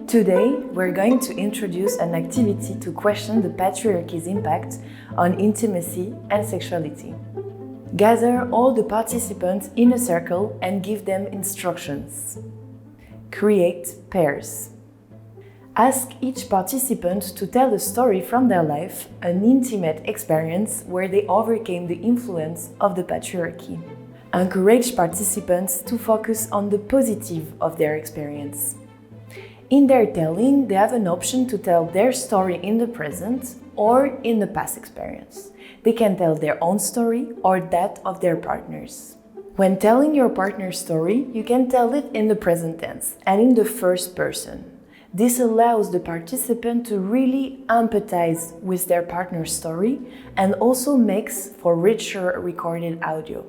Today, we're going to introduce an activity to question the patriarchy's impact on intimacy and sexuality. Gather all the participants in a circle and give them instructions. Create pairs. Ask each participant to tell a story from their life, an intimate experience where they overcame the influence of the patriarchy. Encourage participants to focus on the positive of their experience. In their telling, they have an option to tell their story in the present or in the past experience. They can tell their own story or that of their partners. When telling your partner's story, you can tell it in the present tense and in the first person. This allows the participant to really empathize with their partner's story and also makes for richer recorded audio.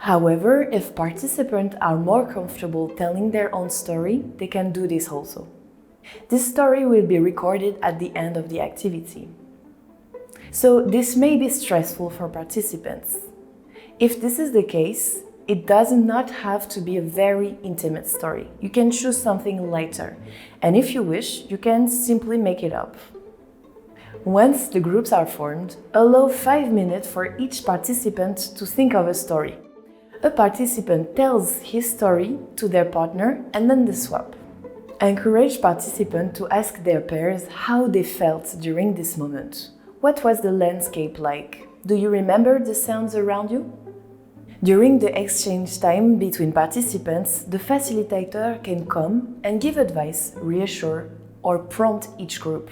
However, if participants are more comfortable telling their own story, they can do this also. This story will be recorded at the end of the activity. So this may be stressful for participants. If this is the case, it does not have to be a very intimate story. You can choose something lighter, and if you wish, you can simply make it up. Once the groups are formed, allow 5 minutes for each participant to think of a story. A participant tells his story to their partner and then they swap. Encourage participants to ask their pairs how they felt during this moment. What was the landscape like? Do you remember the sounds around you? During the exchange time between participants, the facilitator can come and give advice, reassure, or prompt each group.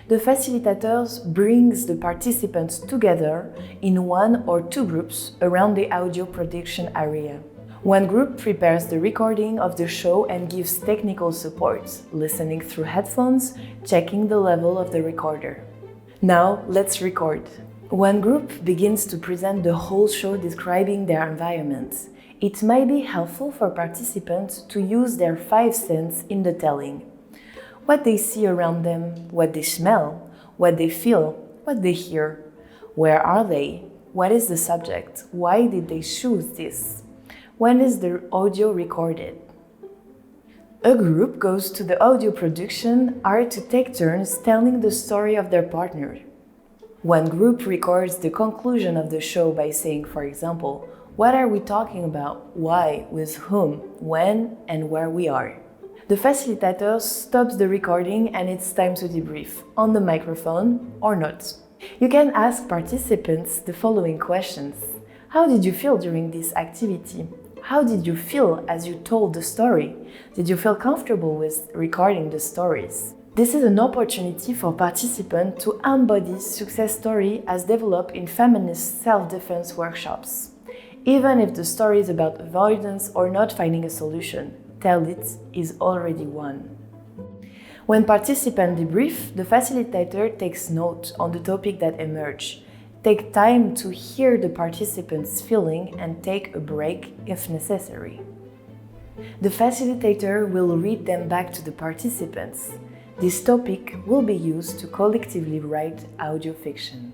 The facilitators brings the participants together in 1 or 2 groups around the audio production area. One group prepares the recording of the show and gives technical support, listening through headphones, checking the level of the recorder. Now, let's record. One group begins to present the whole show describing their environment. It may be helpful for participants to use their 5 senses in the telling. What they see around them, what they smell, what they feel, what they hear. Where are they? What is the subject? Why did they choose this? When is the audio recorded? A group goes to the audio production are to take turns telling the story of their partner. One group records the conclusion of the show by saying, for example, what are we talking about, why, with whom, when, and where we are. The facilitator stops the recording and it's time to debrief, on the microphone or not. You can ask participants the following questions. How did you feel during this activity? How did you feel as you told the story? Did you feel comfortable with recording the stories? This is an opportunity for participants to embody success story as developed in feminist self-defense workshops. Even if the story is about avoidance or not finding a solution, tell it is already won. When participants debrief, the facilitator takes note on the topic that emerged. Take time to hear the participants' feeling and take a break if necessary. The facilitator will read them back to the participants. This topic will be used to collectively write audio fiction.